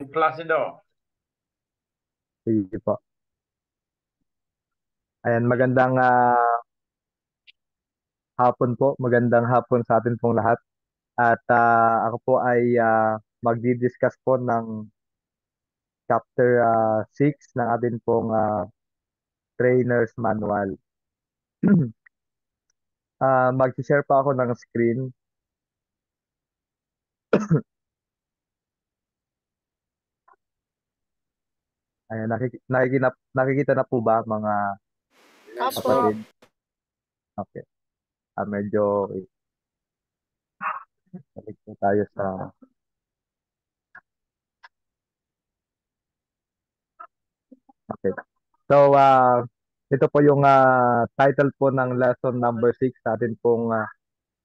Placido. Sige po. Ayan, magandang hapon po. Magandang hapon sa atin pong lahat. At ako po ay magdi-discuss po ng chapter 6 ng atin pong trainer's manual. Mag-share pa ako ng screen. Ayan, nakikita na po ba mga Opo. kapatid? Okay. Medyo balik po tayo sa... Okay. So, ito po yung title po ng lesson number 6 sa atin pong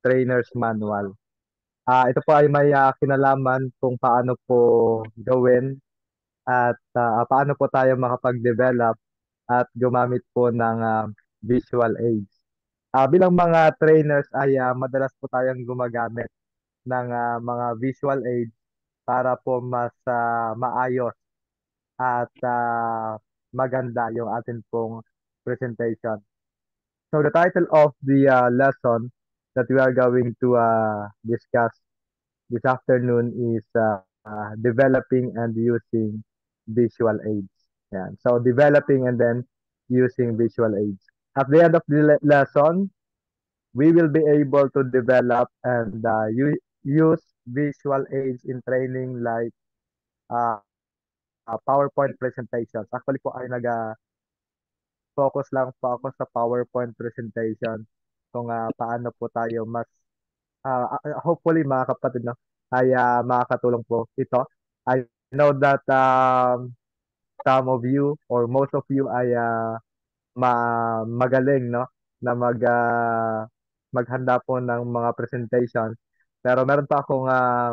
trainer's manual. Ito po ay may kinalaman kung paano po gawin at paano po tayo makapag-develop at gumamit po ng visual aids. Bilang mga trainers ay madalas po tayong gumagamit ng mga visual aids para po mas maayos at maganda yung atin pong presentation. So the title of the lesson that we are going to discuss this afternoon is developing and using visual aids. Yan. So developing and then using visual aids. At the end of the lesson, we will be able to develop and use visual aids in training like uh, PowerPoint presentations. Actually po ay focus lang po ako sa PowerPoint presentation kung paano po tayo mas hopefully mga kapatid no, ay makakatulong po ito. I know that some of you or most of you ay magaling no na maghanda po ng mga presentation. Pero meron pa akong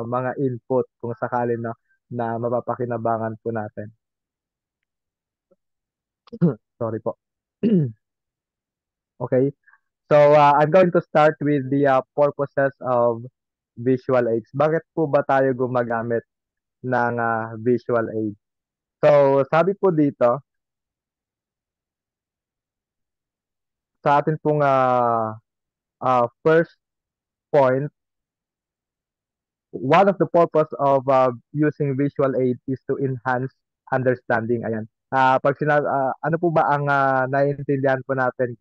mga input kung sakali no na mapapakinabangan po natin. Sorry po. Okay. So I'm going to start with the purposes of visual aids. Bakit po ba tayo gumagamit ng visual aids? So sabi po dito sa atin pong first point, one of the purpose of using visual aid is to enhance understanding. Ayan. Ano po ba ang naiintindihan po natin,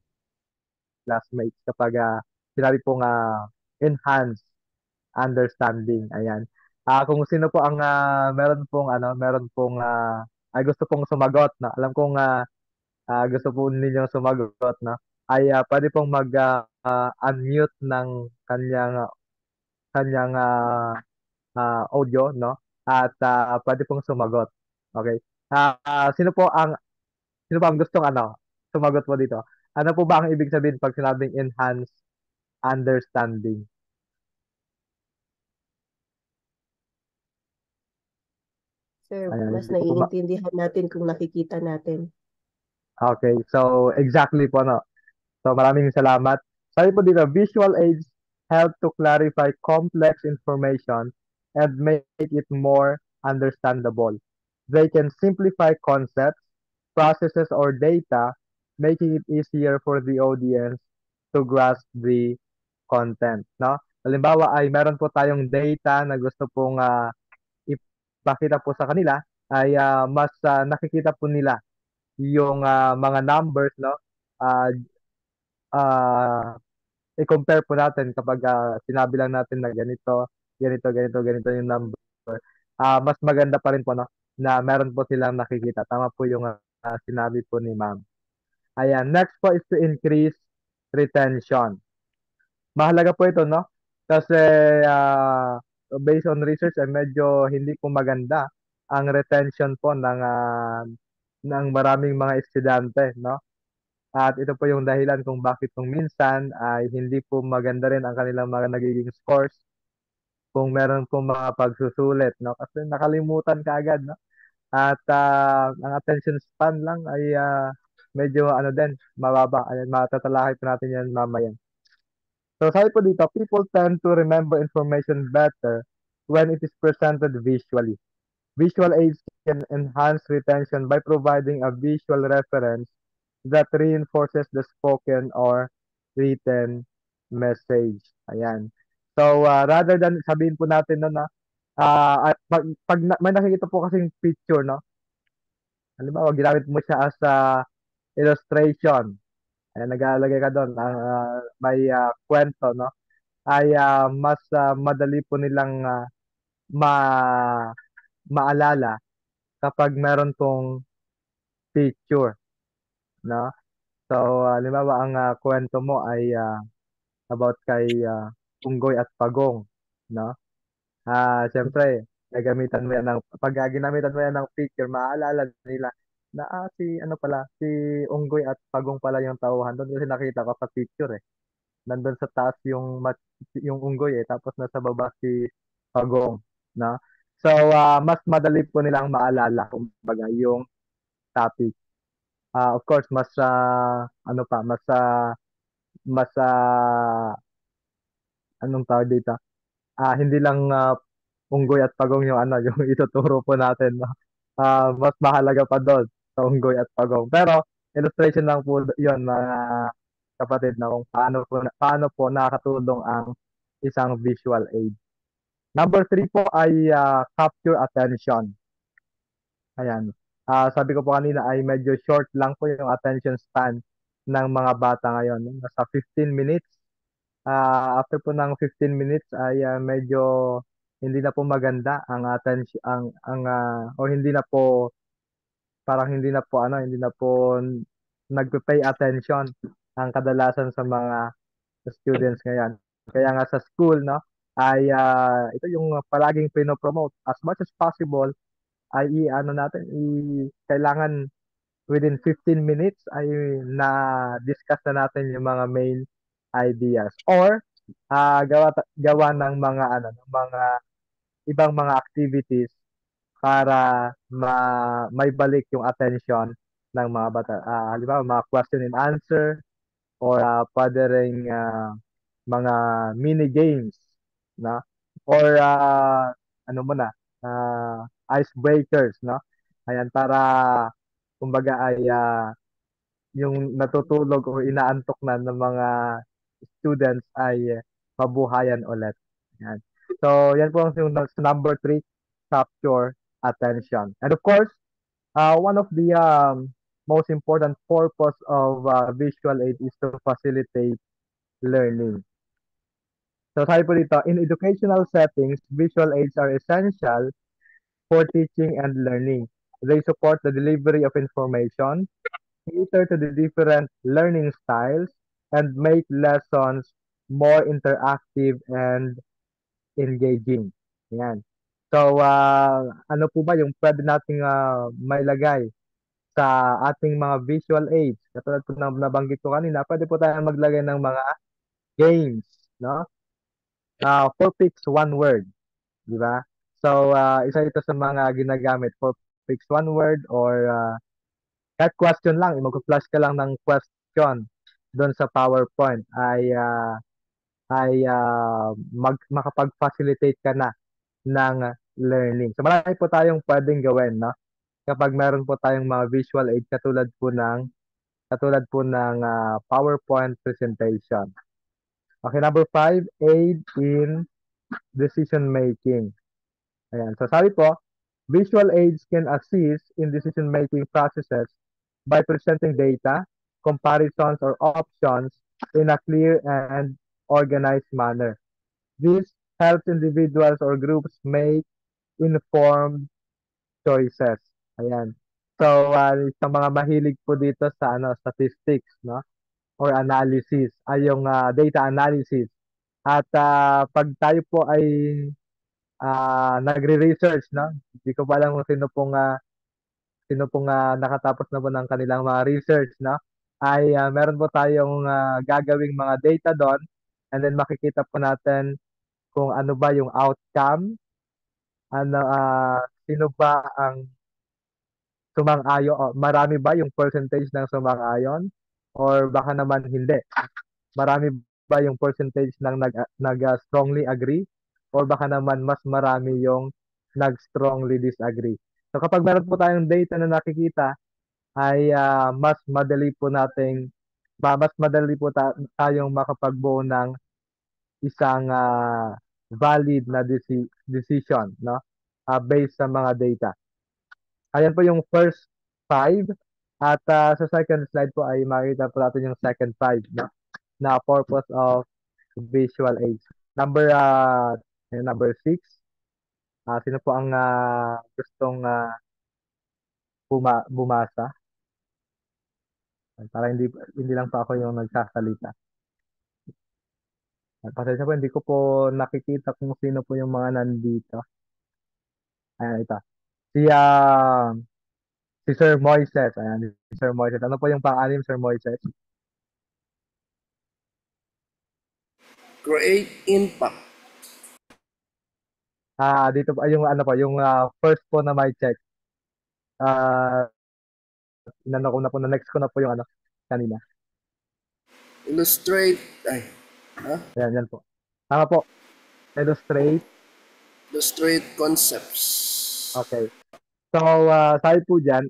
classmates, kapag sinabi pong enhance understanding? Ayan. Kung sino po ang meron pong ay gusto pong sumagot na. Alam kong gusto po ninyong sumagot na ay pwede pong mag-unmute ng kanyang audio, no? At pwede pong sumagot. Okay? Sino po ang gustong sumagot po dito? Ano po ba ang ibig sabihin pag sinabing enhance understanding? Sir, Ayan, mas hindi ko po ba? naiintindihan natin kung nakikita natin. Okay, so exactly po, no? So maraming salamat. Sabi po dito, visual aids help to clarify complex information and make it more understandable. They can simplify concepts, processes, or data, making it easier for the audience to grasp the content. No? Halimbawa ay meron po tayong data na gusto pong ipakita po sa kanila, ay mas nakikita po nila yung mga numbers, no? Ah, ah, i-compare po natin kapag sinabi lang natin na ganito yung number. Mas maganda pa rin po no, na meron po silang nakikita. Tama po yung sinabi po ni ma'am. Ayan, next po is to increase retention. Mahalaga po ito, no? Kasi based on research, ay medyo hindi po maganda ang retention po ng maraming mga estudyante, no? At ito po yung dahilan kung bakit kung minsan ay hindi po maganda rin ang kanilang mga nagiging scores kung meron po mga pagsusulit, no? Kasi nakalimutan ka agad, no? At ang attention span lang ay medyo din, mababa. Ayan, matatalakay pa natin yan mamaya. So sabi po dito, people tend to remember information better when it is presented visually. Visual aids can enhance retention by providing a visual reference that reinforces the spoken or written message. Ayan. So, rather than sabihin po natin na may nakikita po kasing picture, no? Halimbawa, ginamit mo siya as a illustration. Ayan, nag-aalagay ka doon, may kwento, no? Ay mas madali po nilang ma maalala kapag meron pong picture, no? So, halimbawa, ang kwento mo ay about kay Unggoy at Pagong, no? Siyempre, gagamitan mo yan pag ginamitan mo yan ng picture, maaalala nila na si ano pala, si Unggoy at Pagong pala yung tauhan doon kasi nakita ko sa picture eh. Nandun sa taas yung Unggoy eh, tapos nasa baba si Pagong, no? So, mas madali po nilang maalala kumbaga yung topic. Of course, mas ano pa, anong tawag dito? Hindi lang unggoy at pagong yung ano, yung ituturo po natin, no? Mas mahalaga pa doon sa unggoy at pagong. Pero illustration lang po 'yon mga kapatid na kung paano po nakakatulong ang isang visual aid. Number three po ay capture attention. Ayan. Sabi ko po kanina ay medyo short lang po yung attention span ng mga bata ngayon. Nasa 15 minutes. After po ng 15 minutes ay medyo hindi na po maganda ang attention o hindi na po parang hindi na po nagpe-pay attention ang kadalasan sa mga students ngayon. Kaya nga sa school no ay ito yung palaging pino-promote as much as possible ay i-ano natin kailangan within 15 minutes ay na-discuss na natin yung mga main ideas or gawa ng mga ng mga ibang mga activities para may balik yung attention ng mga bata. Halimbawa, mga question and answer or pwede ring mga mini games na or ano mo na icebreakers no. Ayan para kumbaga ay yung natutulog o inaantok na ng mga students ay mabuhayan ulit. Yan. So, yan po yung number three, capture attention. And of course, one of the most important purpose of visual aid is to facilitate learning. So, sabi po dito, in educational settings, visual aids are essential for teaching and learning. They support the delivery of information, cater to the different learning styles, and make lessons more interactive and engaging. Yan. So, ano po ba yung pwede nating mailagay sa ating mga visual aids? Katulad po na nabanggit ko kanina, pwede po tayong maglagay ng mga games, no? Four picks, one word, di ba? So, isa ito sa mga ginagamit, four picks, one word, or kahit question lang, mag-flash ka lang ng question doon sa PowerPoint ay makapag-facilitate ka na ng learning. So marami po tayong pwedeng gawin, no? Kapag meron po tayong mga visual aid katulad po ng PowerPoint presentation. Okay, number 5, aid in decision making. Ayan. So sabi po, visual aids can assist in decision making processes by presenting data, comparisons, or options in a clear and organized manner. This helps individuals or groups make informed choices. Ayan. So, sa mga mahilig po dito sa statistics, no? Or analysis, ay yung data analysis. At pag tayo po ay nagre-research, no? Hindi ko pa alam kung sino pong nakatapos na po ng kanilang mga research, no? Ay meron po tayong gagawing mga data doon and then makikita po natin kung ano ba yung outcome, sino ba ang sumang-ayon, o marami ba yung percentage ng sumang-ayon or baka naman hindi. Marami ba yung percentage ng strongly agree or baka naman mas marami yung nag-strongly disagree. So kapag meron po tayong data na nakikita, ay mas madali po tayong makapagbuo ng isang valid na decision, no? Based sa mga data. Ayan po yung first five. At sa second slide po ay makita po natin yung second five, no? Na purpose of visual aids. Number six. Sino po ang gustong bumasa? Para hindi lang po ako yung nagsasalita. Pasensya po, hindi ko po nakikita kung sino po yung mga nandito. Ayan, ito. Si, ah, si Sir Moises. Ayan, si Sir Moises. Ano po yung pang-anim, Sir Moises? Create impact. Dito po, yung ano po, yung first po na may check. Inano ko na po, na next ko na po yung ano, kanina. Illustrate, Ayan, yan po. Tama po. Illustrate. illustrate concepts. Okay. So, sabi po dyan,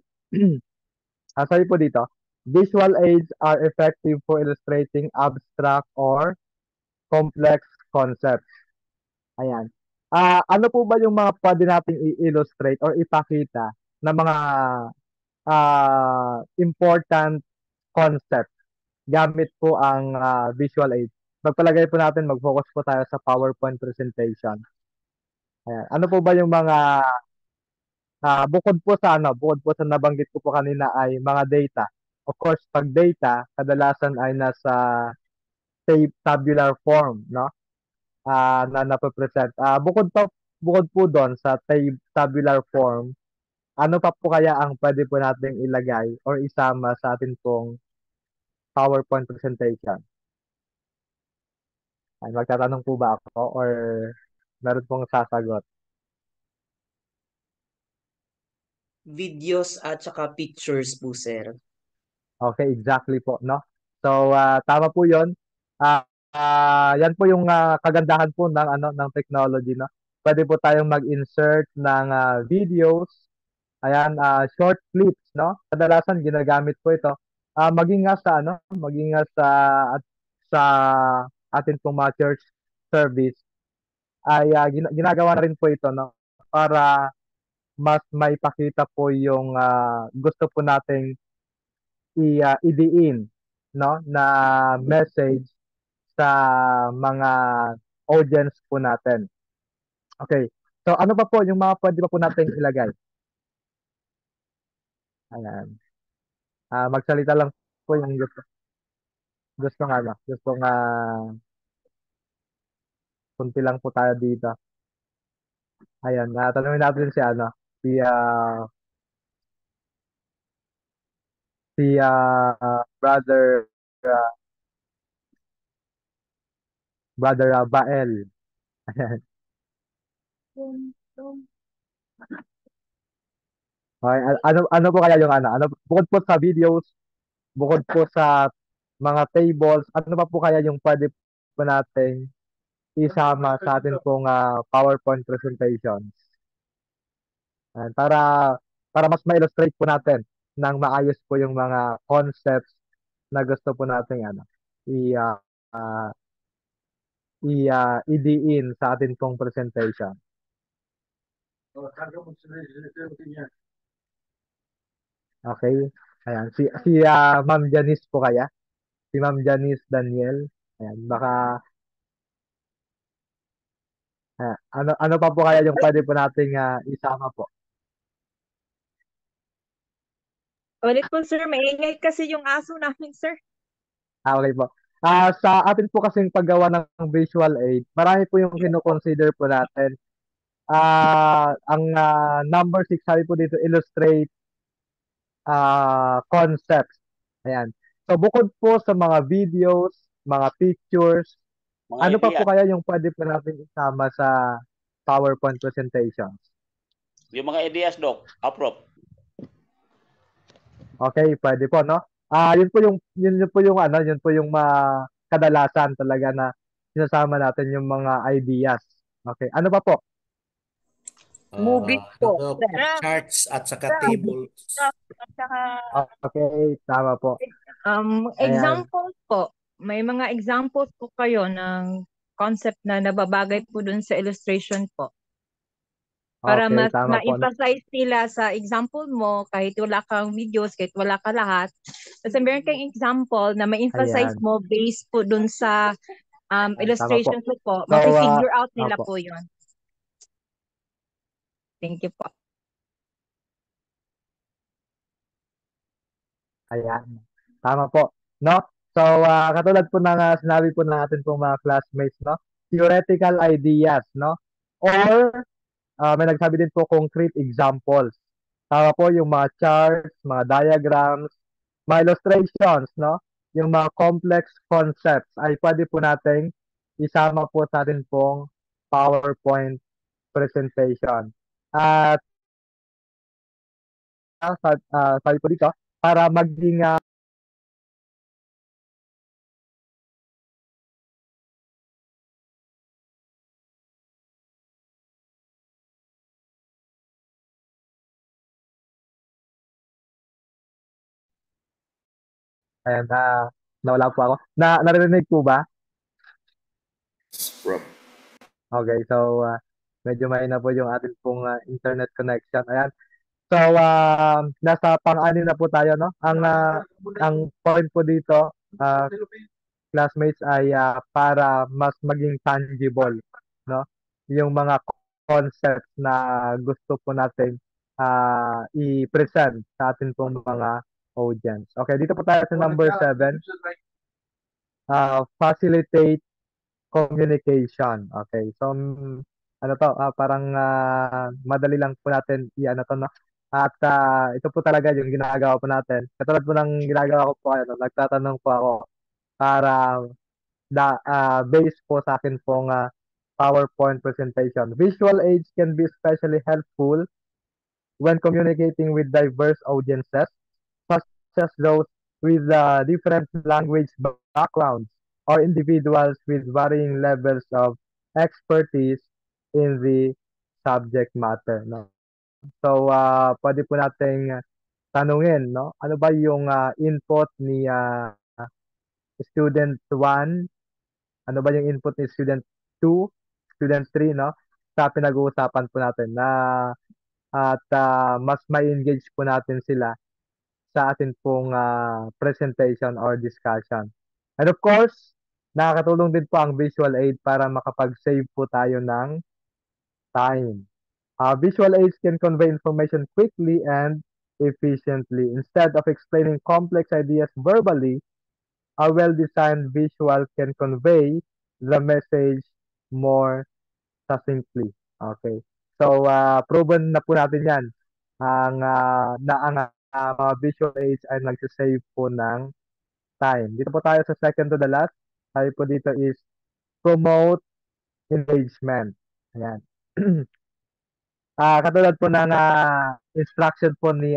sabi po dito, visual aids are effective for illustrating abstract or complex concepts. Ayan. Ano po ba yung mga pwede nating i-illustrate or ipakita na mga important concept gamit po ang visual aid? Magpalagay po natin, mag-focus po tayo sa PowerPoint presentation. Ayan. Ano po ba yung mga bukod po sa nabanggit ko po kanina ay mga data. Of course, pag data, kadalasan ay nasa tabular form, no? Na nape-present. Bukod po doon sa tabular form, ano pa po kaya ang pwede po nating ilagay or isama sa atin pong PowerPoint presentation? Ay, magtatanong po ba ako or meron pong sasagot? Videos at saka pictures po, sir. Okay, exactly po, no? So, tama po 'yon. Yan po yung kagandahan po ng technology, no? Pwede po tayong mag-insert ng videos, ayan, short clips, no? Kadalasan ginagamit po ito. Maging nga sa atin pong mga church service ay ginagawa na rin po ito, no? Para mas maipakita po yung gusto po nating idiin, no, na message sa mga audience po natin. Okay. So ano pa po yung mga pwede pa po natin ilagay? Ayan. Magsalita lang po yung gusto nga ano, gusto nga kunti lang po tayo dito. Ayan, tanungin natin si ano, si brother uh, Bael. Ayan. Okay, ano po kaya yung ano bukod po sa videos, bukod po sa mga tables, ano pa po kaya yung pwede po nating isama sa atin pong PowerPoint presentations? Para mas ma-illustrate po natin ng maayos po yung mga concepts na gusto po nating ano i uh, idiin sa atin pong presentation. Okay? Ayan, si Ma'am Janice po kaya? Si Ma'am Janice Daniel. Ayan, baka ano pa po kaya yung pwede po nating isama po? Ulit po, sir. Maingay kasi yung aso namin, sir. Okay po. Sa atin po kasing paggawa ng visual aid, marami po yung kino-consider po natin. Ang number 6, sabi po dito, illustrate concepts. Ayan. So, bukod po sa mga videos, mga pictures, ano pa po kaya yung pwede po natin isama sa PowerPoint presentations? Yung mga ideas, Doc, approve. Okay, pwede po, no? Yun po yung kadalasan talaga na sinasama natin yung mga ideas. Okay, ano pa po? Movies po, Ano sir. charts at saka Graph, tables. at saka Okay, tama po. Ayan. examples po. May mga examples po kayo ng concept na nababagay po dun sa illustration po. Para Okay, mas tama po. No? ma-emphasize nila sa example mo, kahit wala kang videos, kahit wala ka lahat. Kasi meron kang example na ma-emphasize Ayan. mo based po dun sa Tama po. illustrations mo po. So, Mafi-figure out nila opo. po yun. Thank you po. Ayan. Tama po. No? So, katulad po ng sinabi po natin pong mga classmates, no? Theoretical ideas, no? Or, may nagsabi din po concrete examples. Tama po yung mga charts, mga diagrams, mga illustrations, no? Yung mga complex concepts ay pwede po nating isama po sa atin pong PowerPoint presentation. At sabi po dito, para maging ayan, nawala po ako. Narinig po ba? Prof. Okay, so medyo mahina po yung ating pong internet connection. Ayan. So, nasa pang-anim na po tayo, no? Ang point po dito, classmates, ay para mas maging tangible, no? Yung mga concepts na gusto po natin i-present sa atin pong mga audience. Okay, dito po tayo sa number 7. Facilitate communication. Okay. So, ano to, parang madali lang po natin i-ano to, no? At ito po talaga yung ginagawa po natin. Katulad po ng ginagawa ko po, ano, nagtatanong po ako para based po sa akin pong PowerPoint presentation. Visual aids can be especially helpful when communicating with diverse audiences, such as those with different language backgrounds or individuals with varying levels of expertise in the subject matter. No? So, pwede po nating tanungin, no? Ano ba yung input ni student 1? Ano ba yung input ni student 2, student 3, no? Sa pinag-uusapan po natin na at mas may engage po natin sila sa atin pong presentation or discussion. And of course, nakakatulong din po ang visual aid para makapag-save po tayo ng time. Visual aids can convey information quickly and efficiently. Instead of explaining complex ideas verbally, a well-designed visual can convey the message more succinctly. Okay. So, proven na po natin yan. Ang mga visual aids ay nagsisave po ng time. Dito po tayo sa second to the last. Sabi po dito is promote engagement. Ayan. Katulad po ng instruction po ni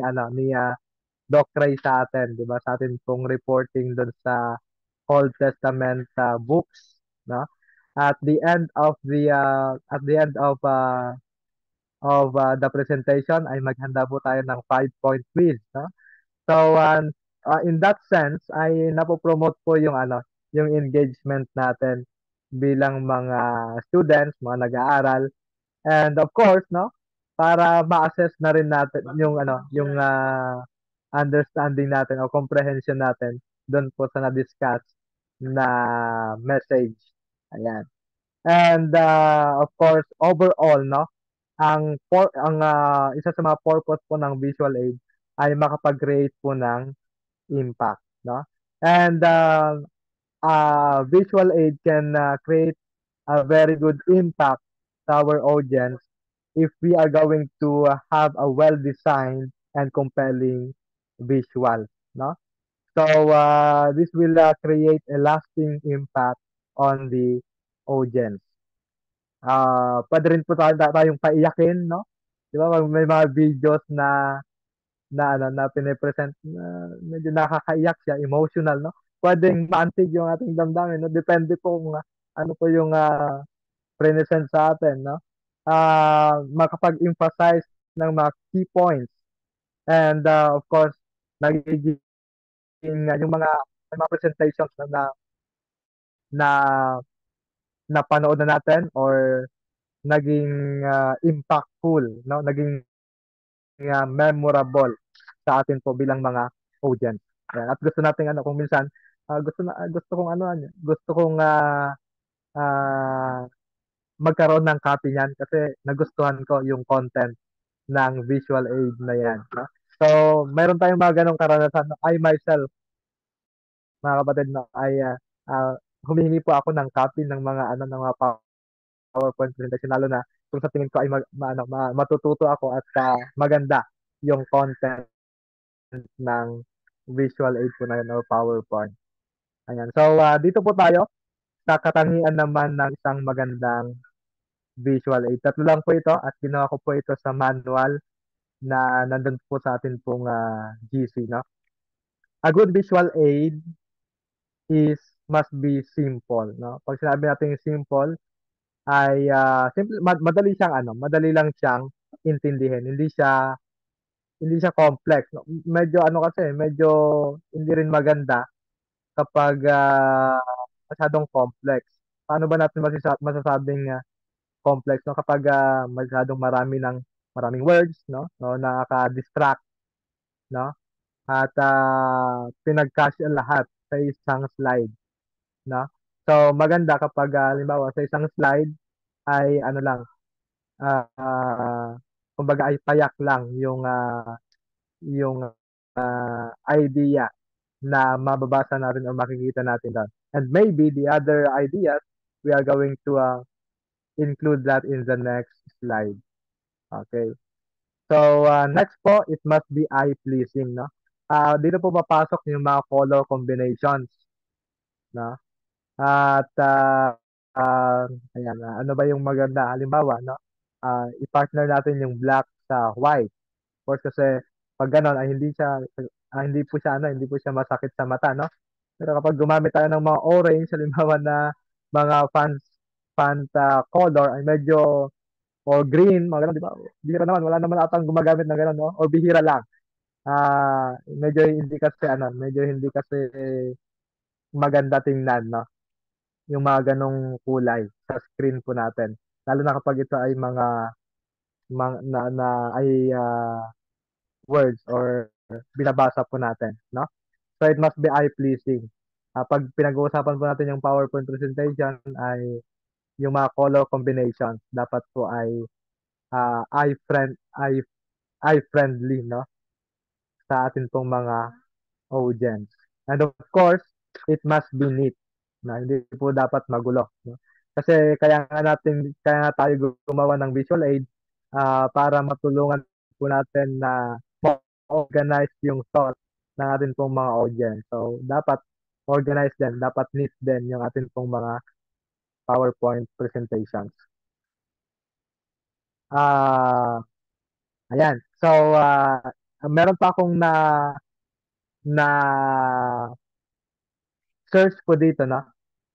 Doc Ray sa atin, 'di ba? Sa atin pong reporting doon sa Old Testament books, no? At the end of the presentation ay maghanda po tayo ng 5-point quiz, no? So, in that sense ay napopromote po yung engagement natin bilang mga students, mga nag-aaral. And of course, no, para ma-assess na rin natin yung understanding natin o comprehension natin doon po sa na-discuss na message. Ayan. And of course, overall, no, isa sa mga purpose po ng visual aid ay makapag-create po ng impact, no? And visual aid can create a very good impact to our audience if we are going to have a well-designed and compelling visual, no? So, this will create a lasting impact on the audience. Pwede rin po tayong paiyakin, no? Di ba? May mga videos na pinipresent na medyo nakakaiyak siya, emotional, no? Pwedeng maantig yung ating damdamin, no? Depende po kung ano po yung present sa atin, no? makapag-emphasize ng mga key points. And of course, nagiging yung mga presentations na napanood na natin or naging impactful, no? Naging memorable sa atin po bilang mga audience. Ayan. At gusto natin ano kung minsan gusto kong gusto kong ah, magkaroon ng copy niyan kasi nagustuhan ko yung content ng visual aid na yan. No? So, meron tayong mga ganong karanasan. I myself, mga kapatid, no, ay humihingi po ako ng copy ng mga ng mga PowerPoint presentation lalo na kung sa tingin ko ay matututo ako at maganda yung content ng visual aid po na yun or PowerPoint. Ayan. So, dito po tayo sa katangian naman ng isang magandang visual aid. Tatlo lang po ito at ginawa ko po ito sa manual na nandun po sa atin pong GC, no? A good visual aid must be simple, no? Pag sinabi natin simple, ay simple, madali siyang madali lang siyang intindihin. Hindi siya complex, no? Medyo kasi, medyo hindi rin maganda kapag masyadong complex. Paano ba natin masasabing complex, no? Kapag masyadong maraming words, no? No, nakaka-distract, no? At pinagkasya lahat sa isang slide, no? So maganda kapag halimbawa sa isang slide ay lang kumbaga ay payak lang yung idea na mababasa natin o makikita natin doon. And maybe the other ideas we are going to include that in the next slide. Okay. So, next po, it must be eye-pleasing, no? Dito po papasok yung mga color combinations, no? At, ayan, ano ba yung maganda? Halimbawa, no? I-partner natin yung black sa white. Of course, kasi pag ganon, ay hindi po siya masakit sa mata, no? Pero kapag gumamit tayo ng mga orange, halimbawa na mga font color, ay medyo o green, mga ganun, di ba? Bihira naman, wala naman atang gumagamit ng ganun, no? O bihira lang. Medyo hindi kasi maganda tingnan, no? Yung mga ganong kulay sa screen po natin. Lalo na kapag ito ay words or binabasa po natin, no? So it must be eye-pleasing. Pag pinag-uusapan po natin yung PowerPoint presentation ay yung mga color combinations dapat po ay uh, eye friend eye eye friendly, no, sa atin pong mga audience. And of course, it must be neat. Na hindi po dapat magulo, no? Kasi kaya nga tayo gumawa ng visual aid para matulungan po natin na ma-organize yung thought ng atin pong mga audience. So, dapat organized din, dapat neat din yung atin pong mga PowerPoint presentations. Ayan. So, meron pa akong na search po dito, no?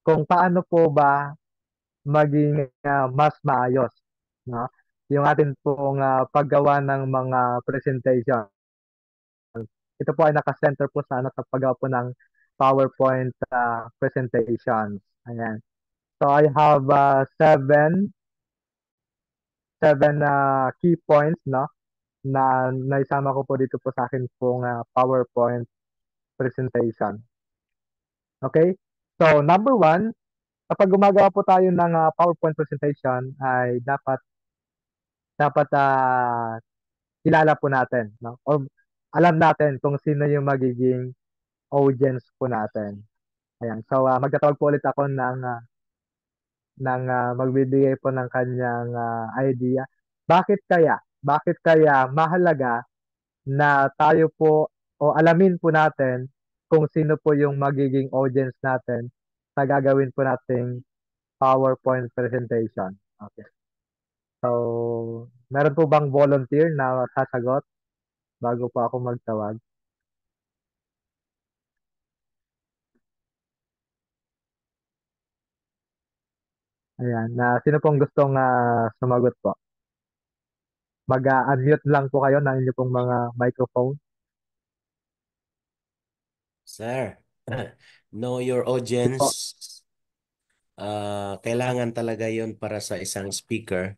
Kung paano po ba maging mas maayos, no? Yung atin pong paggawa ng mga presentation. Ito po ay naka-center po sa paggawa po ng PowerPoint presentations. Ayan. So I have seven key points, no, na naisama ko po dito po sa akin pong PowerPoint presentation. Okay? So, number one, kapag gumagawa po tayo ng PowerPoint presentation, ay dapat kilala po natin, no? O alam natin kung sino yung magiging audience po natin. Ayan. So, magtatawag po ulit ako ng magbibigay po ng kanyang idea. Bakit kaya mahalaga na tayo po o alamin po natin kung sino po yung magiging audience natin sa gagawin po nating PowerPoint presentation. Okay. So, meron po bang volunteer na sasagot bago po ako magtawag? Ayan, sino pong gustong sumagot po? Mag-unmute lang po kayo ng inyo pong mga microphone. Sir, know your Po. audience. Kailangan talaga yon para sa isang speaker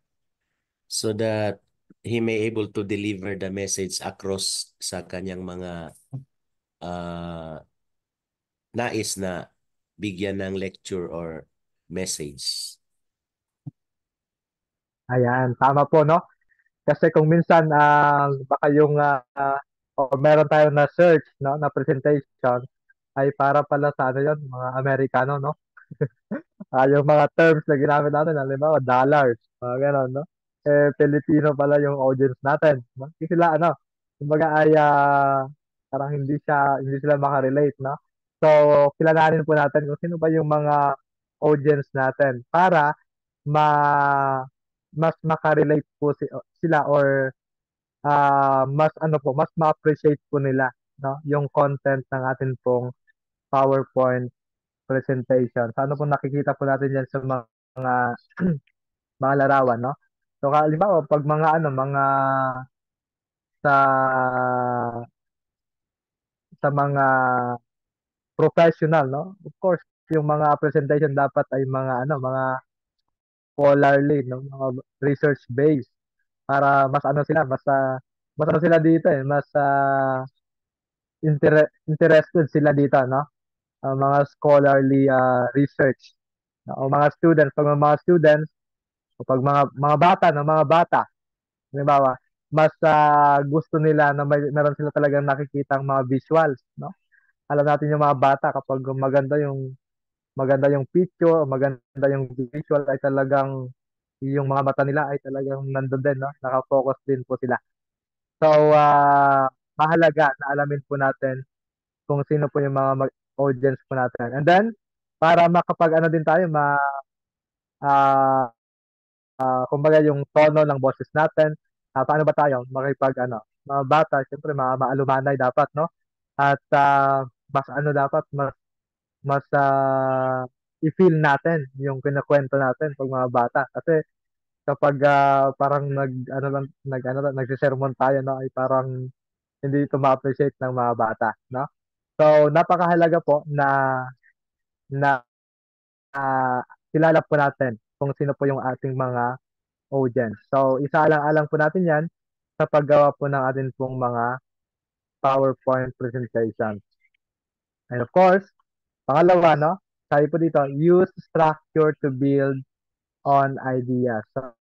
so that he may able to deliver the message across sa kanyang mga ah, nais na bigyan ng lecture or message. Ayan, tama po, no? Kasi kung minsan baka yung o meron tayong na search, no, na presentation ay para pala sa ano yun, mga Amerikano, no? Yung mga terms na ginamit natin, halimbawa, dollars, mga gano'n, no? Filipino pala yung audience natin, no? Kasi sila, kumbaga ay parang hindi sila makarelate, no? So, kilalanin po natin kung sino ba yung mga audience natin para ma mas makarelate po sila or mas ma-appreciate po nila, no? Yung content ng atin pong PowerPoint presentation. So, ano pong nakikita po natin yan sa mga mga larawan, no? So, halimbawa, pag mga sa mga professional, no? Of course, yung mga presentation dapat ay mga scholarly, no? Mga research based para mas ano sila, mas ano sila dito mas interested sila dito, no? Mga scholarly research. No? O mga students, pag mga students, o pag mga bata, no? Mga bata, halimbawa, mas gusto nila na meron sila talagang nakikitang mga visuals, no? Alam natin yung mga bata kapag maganda yung picture, o maganda yung visual ay talagang yung mga mata nila ay talagang nandun din, no? Nakafocus din po sila. So, mahalaga na alamin po natin kung sino po yung mga audience po natin. And then, para makapag ano din tayo, ah, kumbaga yung tono ng boses natin, paano ba tayo mga bata, siyempre maalumanay dapat, no? At mas ano dapat, mas i-feel natin yung kinukwento natin pag mga bata. Kasi kapag parang nagsisermon tayo, no, ay parang hindi ito ma-appreciate ng mga bata, no? So, napakahalaga po na kilala po natin kung sino po yung ating mga audience. So, isaalang-alang po natin yan sa paggawa po ng ating pong mga PowerPoint presentation. And of course, pangalawa, no? Sabi po dito, use structure to build on ideas. So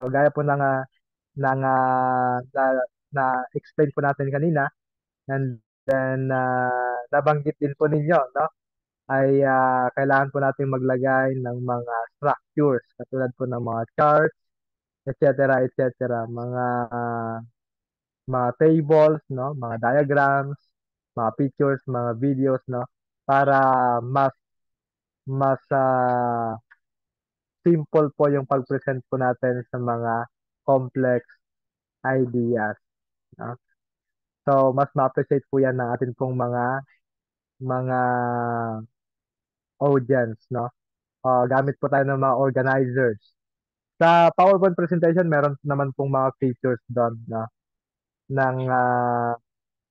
gaya po ng explain po natin kanina, and then nabanggit din po ninyo, no? Ay kailangan po natin maglagay ng mga structures katulad po ng mga charts, etc., mga tables, no, mga diagrams, mga pictures, mga videos, no, para mas simple po yung pag-present po natin sa mga complex ideas, no? So, mas ma-appreciate po yan ng atin pong mga audience, no? Gamit po tayo ng mga organizers. Sa PowerPoint presentation, meron naman pong mga features doon, no? Ng,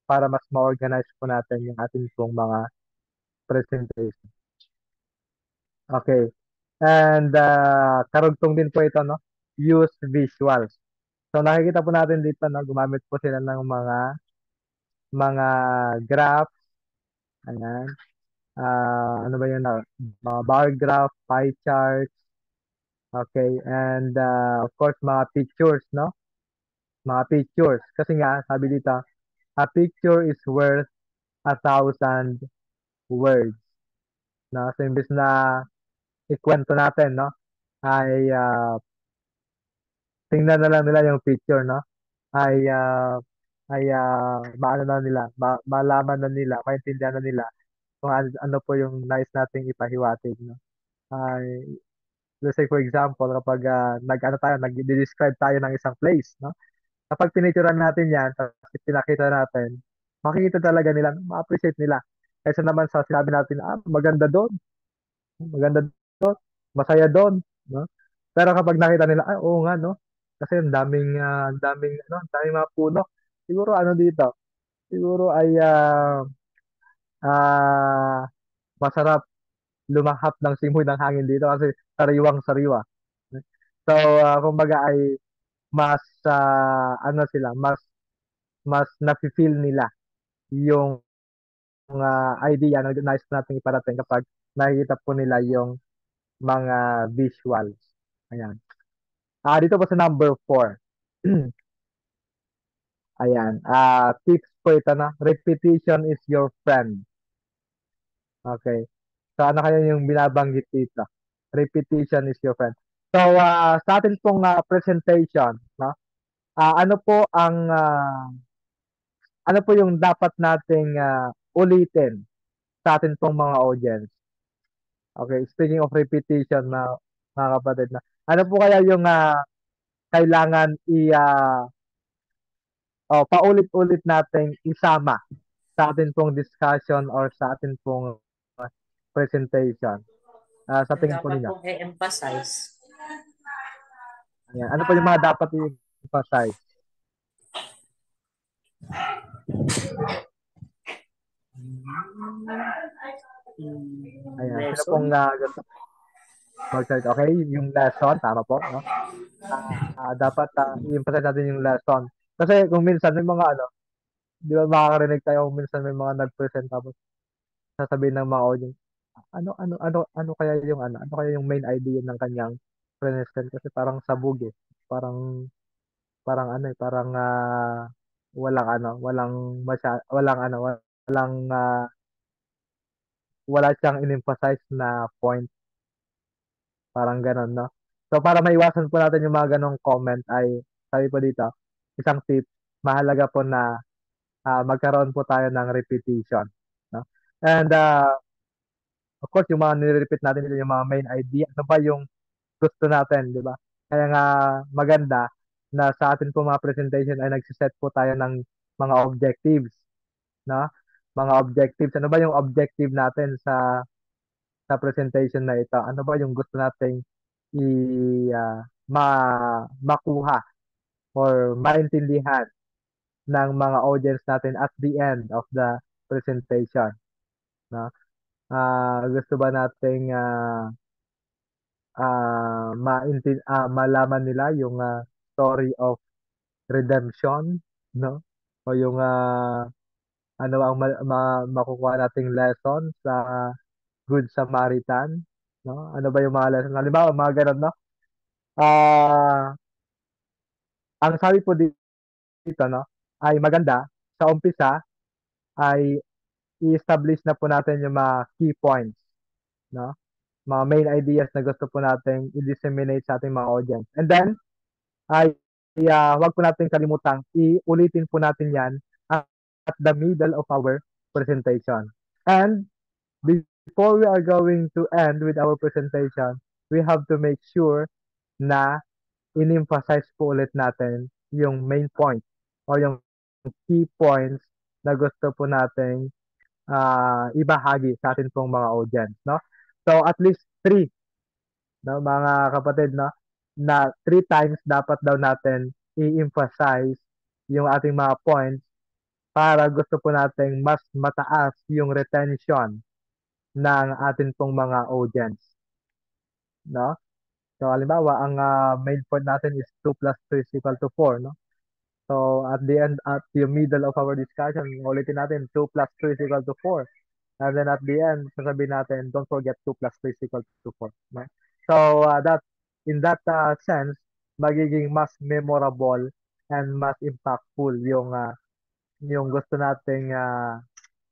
para mas ma-organize po natin yung ating pong mga presentation. Okay. And karugtong din po ito, no? Use visuals. So nakikita po natin dito, no? Gumamit po sila ng mga graphs. Ayan. Ano ba yun? Mga bar graph, pie charts. Okay. And of course, mga pictures, no? Mga pictures. Kasi nga, sabi dito, a picture is worth 1,000 words. No? So, imbis na ikwento natin, no? Ay tingnan na lang nila yung picture, no? Ay maano na nila, malaman na nila, maintindihan na nila kung ano po yung nais nating ipahiwatig, no? Ay let's say for example, kapag nag-describe tayo ng isang place, no? Kapag pinicturean natin 'yan, tapos pinakita natin, makikita talaga nila, ma-appreciate nila. Kaysa naman sa sinabi natin, maganda doon, maganda doon, masaya doon. no? Pero kapag nakita nila, ay, oo nga, no? Kasi ang daming mga puno. Siguro ano dito? Siguro ay ah, masarap lumahap ng simoy ng hangin dito kasi sariwang-sariwa. So, kumbaga ay mas ano sila, mas nafi-feel nila yung idea na nais nating iparating kapag nakikita po nila yung mga visuals. Ayan. Dito po sa number 4. Ayan. Tips po ito na. Repetition is your friend. Okay. So, ano kaya yung binabanggit dito? Repetition is your friend. So, sa atin pong presentation, no? Ano po ano po yung dapat nating ulitin sa atin pong mga audience? Okay, speaking of repetition na mga kapatid na, ano po kaya yung kailangan paulit-ulit nating isama sa atin pong discussion or sa atin pong presentation? Sa tingin po Dapat ninyo. pong i-emphasize. Ayan. Ano po yung mga dapat i-emphasize? Ayan. Sino Lesson. pong gusto mag-start? Okay, yung lesson, tama po, no? Dapat i-emphasize natin yung lesson. Kasi kung minsan may mga di ba makakarinig tayo kung minsan may mga nag-present tapos sasabihin ng mga audience, ano kaya yung ano kaya yung main idea ng kanyang present kasi parang sabog eh. Parang parang parang walang wala siyang in-emphasize na point, parang ganun, no? So para maiwasan po natin yung mga ganong comment ay sabi po dito, isang tip, mahalaga po na magkaroon po tayo ng repetition, no? And of course, yung mga nire-repeat natin dito, yung mga main idea, ano ba yung gusto natin, di ba? Kaya nga maganda na sa atin po mga presentation ay nagsiset po tayo ng mga objectives, no? Mga objectives. Ano ba yung objective natin sa presentation na ito? Ano ba yung gusto nating i makuha or maintindihan ng mga audience natin at the end of the presentation, no? Gusto ba nating malaman nila yung story of redemption, no? O yung ano ang makukuha nating lesson sa Good Samaritan, no? Ano ba yung mga lesson? Halimbawa, mga ganun, no? Ah, ang sabi po dito, no, ay maganda sa umpisa ay i-establish na po natin yung mga key points, no? Mga main ideas na gusto po nating i-disseminate sa ating mga audience. And then, ay wag po natin kalimutang iulitin po natin yan at the middle of our presentation. And before we are going to end with our presentation, we have to make sure na in-emphasize po ulit natin yung main point o yung key points na gusto po nating ibahagi sa atin pong mga audience, no? So at least 3, no, mga kapatid, no, na 3 times dapat daw natin i-emphasize yung ating mga points para gusto po nating mas mataas yung retention ng atin pong mga audience, no? So halimbawa, ang main point natin is 2 plus 2 is equal to 4, no? So at the end, at the middle of our discussion, ulitin natin 2 plus 2 is equal to 4. And then at the end, sasabihin natin, don't forget 2 plus 3 is equal to 4. No? So in that sense, magiging mas memorable and mas impactful yung gusto nating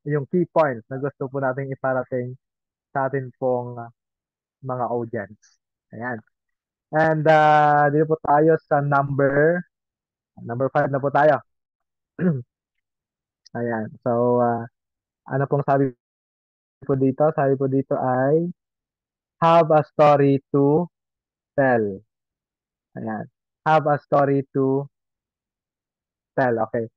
yung key points na gusto po nating iparating sa atin pong mga audience. Ayan. And dito po tayo sa number 5 na po tayo. Ayan. So, ano pong sabi po dito? Sabi po dito ay have a story to tell. Ayan. Have a story to tell. Okay.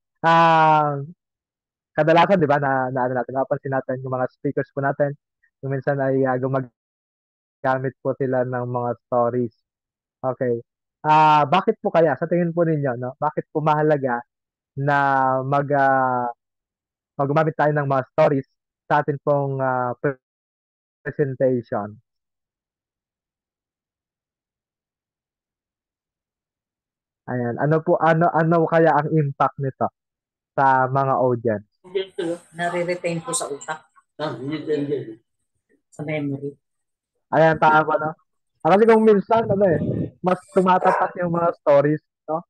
Kadalasan, di ba, na ano natin, napansin natin yung mga speakers po natin, yung minsan ay gumagamit po sila ng mga stories Okay. Bakit po kaya sa tingin po ninyo, no? Bakit po mahalaga na gumamit tayo ng mga stories sa atin pong presentation? Ayan. Ano kaya ang impact nito sa mga audience? Nare-retain po sa utak, sa memory. Ayan, tama, no? Kasi kung minsan, mas tumatatak yung mga stories, no?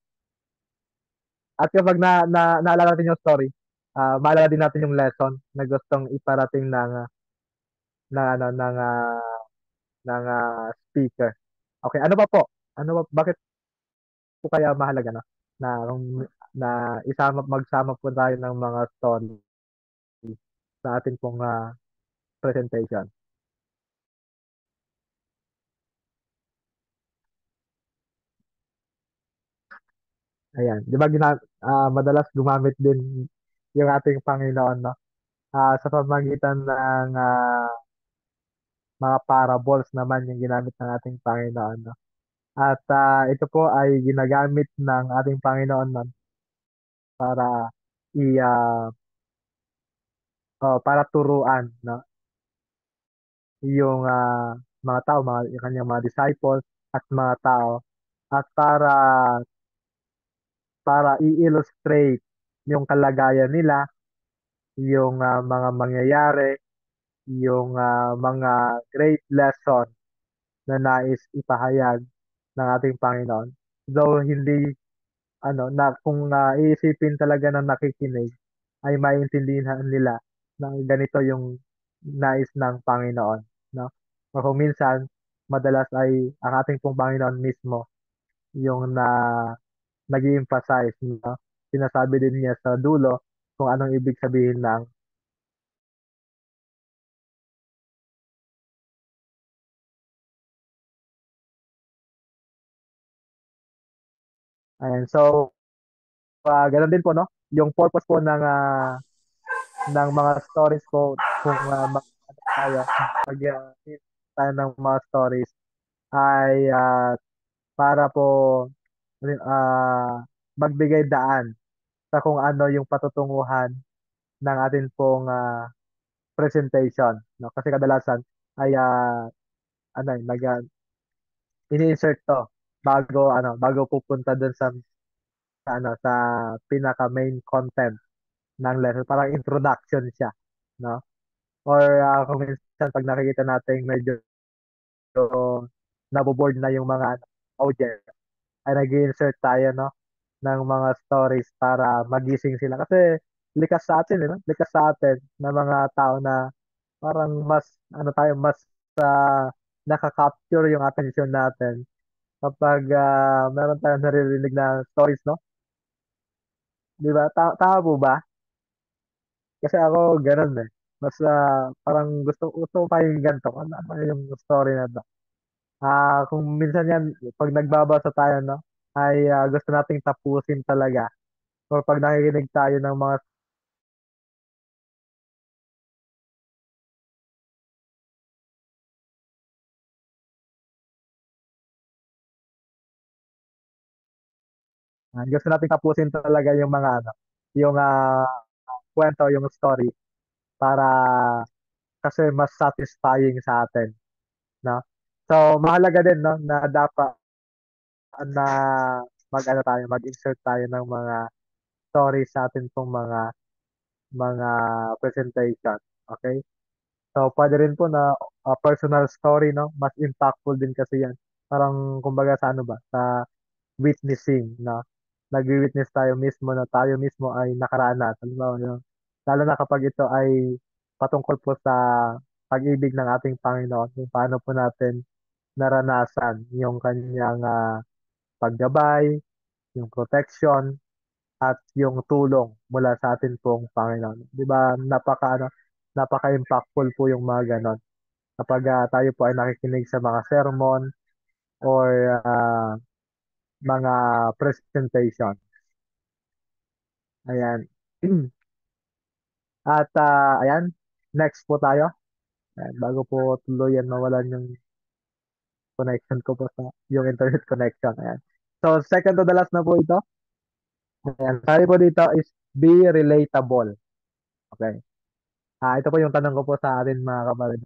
At kapag naalala natin yung story, maalala din natin yung lesson na gustong iparating ng, ano, ng speaker. Okay, ano ba po? Bakit po kaya mahalaga, no? Na, na magsama po tayo ng mga story sa ating pong presentation. Ayan. Di ba madalas gumamit din yung ating Panginoon, no? Sa pamamagitan ng mga parables naman yung ginamit ng ating Panginoon, no? At ito po ay ginagamit ng ating Panginoon, no? Para i ah, para turuan, no? Yung mga tao, yung kanyang mga disciples at mga tao, at para i-illustrate yung kalagayan nila, yung mga mangyayari, yung mga great lesson na nais ipahayag ng ating Panginoon. Though hindi, na kung iisipin talaga ng nakikinig, ay maintindihan nila na ganito yung nais ng Panginoon, no? O kung minsan, madalas ay ang ating pong Panginoon mismo yung nag-emphasize, no? Sinasabi din niya sa dulo kung anong ibig sabihin ng ayan. So, ganun din po, no? Yung purpose po ng mga stories po, kung tayo, tayo ng mga stories ay para po magbigay daan sa kung ano yung patutunguhan ng atin pong presentation, no? Kasi kadalasan ay ini-insert to bago pupunta dun sa pinaka main content ng lesson, parang introduction siya, no? Or kung minsan pag nakikita natin medyo naboboard na yung mga audience, ay nag-insert tayo, no, ng mga stories para magising sila. Kasi likas sa atin, no? Likas sa atin na mga tao na parang mas nakaka-capture yung attention natin kapag meron tayong naririnig na stories, no? Di ba? Tama po ba? Kasi ako ganun eh. Mas parang gusto ko pakinggan to. Ano yung story na to? Kung minsan yan, pag nagbabasa tayo, no, ay gusto nating tapusin talaga. Or pag nakikinig tayo ng mga gusto nating tapusin talaga yung mga yung kwento, yung story para kasi mas satisfying sa atin, no? So, mahalaga din, no, na dapat na mag-insert tayo ng mga stories sa atin pong mga presentation. Okay? So, pwede rin po na personal story, no? Mas impactful din kasi yan. Parang, kumbaga sa ano ba? Sa witnessing, no? Nag-witness tayo mismo na tayo mismo ay nakaranas. Halimbawa, no? Lalo na kapag ito ay patungkol po sa pag-ibig ng ating Panginoon, kung paano po natin naranasan yung kanyang paggabay, yung protection, at yung tulong mula sa atin pong Panginoon. 'Di ba? Napaka-impactful po yung mga ganon. Kapag tayo po ay nakikinig sa mga sermon or mga presentation. Ayan. At ayan, next po tayo. Ayan, bago po tuluyan mawalan yung connection ko po sa yung internet connection. Ayan. So, second to the last na po ito. Ayan. Sabi po dito is be relatable. Okay. Ito po yung tanong ko po sa atin mga kapatid.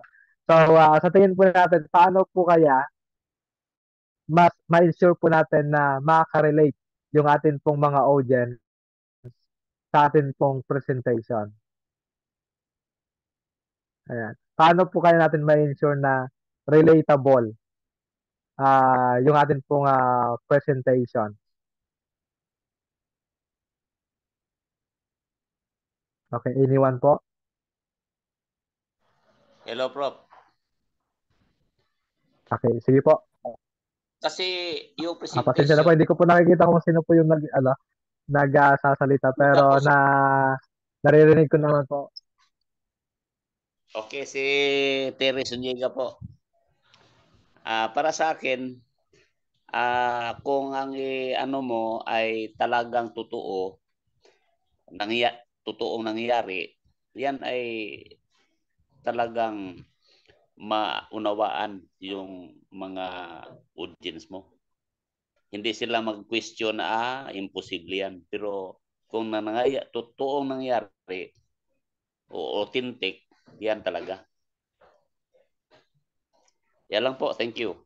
So, sa tingin po natin, paano po kaya mas ma-ensure po natin na makaka-relate yung atin pong mga audience sa atin pong presentation? Ayan. Paano po kaya natin ma-ensure na relatable yung atin pong presentation? Okay, anyone po? Hello, Prof. Okay, sige po. Kasi yung Pasensya na po, presentation, hindi ko po nakikita kung sino po yung nagsasalita pero tapos, naririnig ko naman po. okay, si Terry Zuniga po. Para sa akin, kung ang ano mo ay talagang totoo, totoong nangyayari, yan ay talagang maunawaan yung mga audience mo. Hindi sila mag-question na imposible yan. Pero kung totoong nangyari o authentic, yan talaga. Yan lang po. Thank you.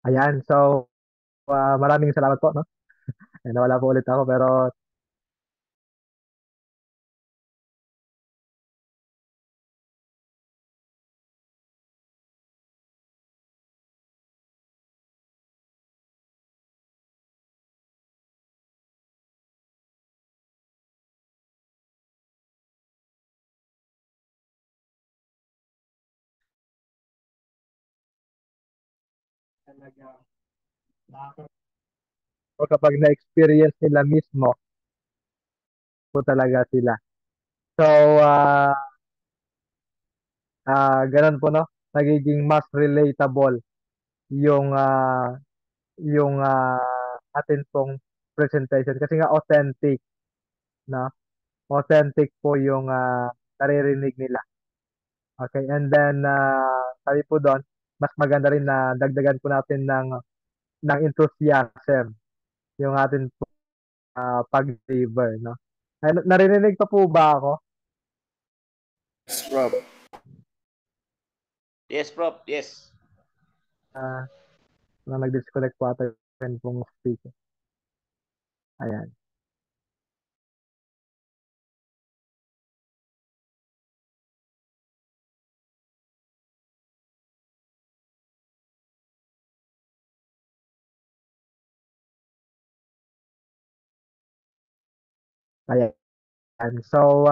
Ayan, so maraming salamat po, no? Nawala po ulit ako pero talaga kapag na-experience nila mismo po talaga sila. So, ganun po, no? Nagiging mas relatable yung atin pong presentation kasi nga authentic, no? Authentic po yung naririnig nila. Okay, and then sabi po doon, mas maganda rin na dagdagan po natin ng enthusiasm yung atin po pag-deliver, no? Ay, naririnig pa po ba ako? Yes, Prof. Yes, Prof. Yes. Nag-disconnect po ata yung pong speaker. Ayan. Ayan. So,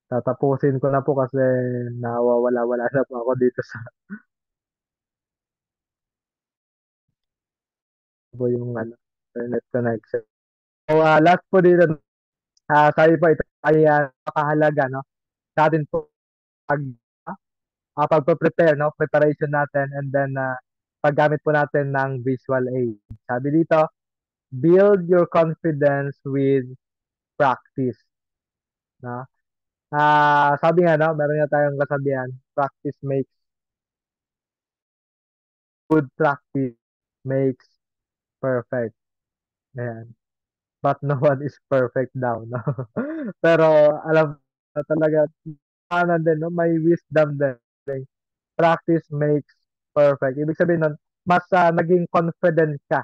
tatapusin ko na po kasi nawawala-wala na po ako dito sa po yung internet connection. So, last po dito, sabi po ito ay nakahalaga, no? Sa atin po pagpe-prepare, no? Preparation natin and then paggamit po natin ng visual aid. Sabi dito, build your confidence with practice, no? Sabi nga, no? Meron nga tayong kasabihan, good practice makes perfect. Ayan. But no one is perfect daw, no? Pero alam na talaga, din, no? May wisdom din. Practice makes perfect. Ibig sabihin nun, mas naging confident ka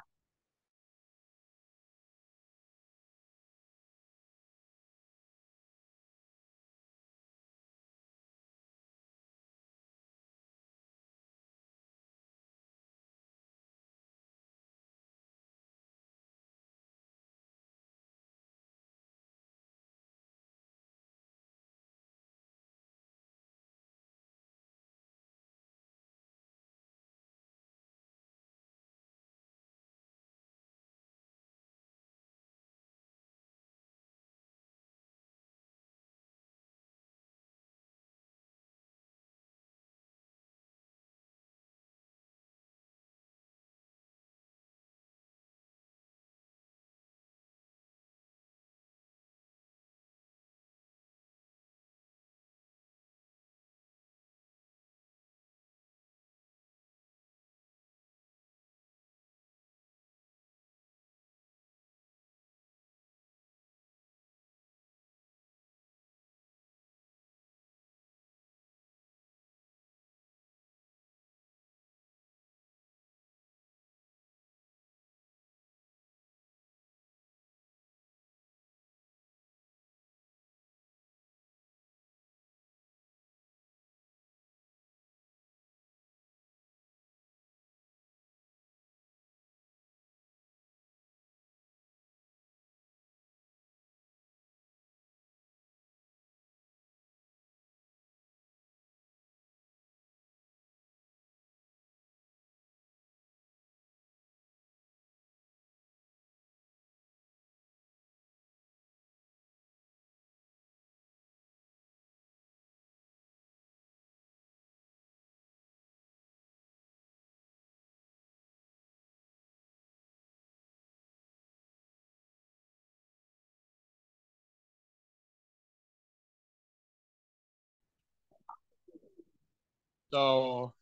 So,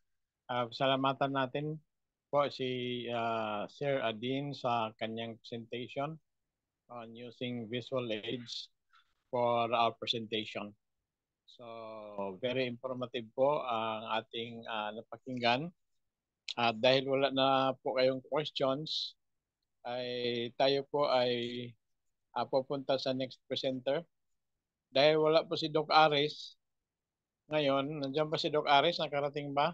salamatan natin po si Sir Adin sa kanyang presentation on using visual aids for our presentation. So, very informative po ang ating napakinggan. At dahil wala na po kayong questions, ay tayo po ay pupunta sa next presenter. Dahil wala po si Doc Aris, ngayon, nandiyan ba si Doc Aris? Nakarating ba?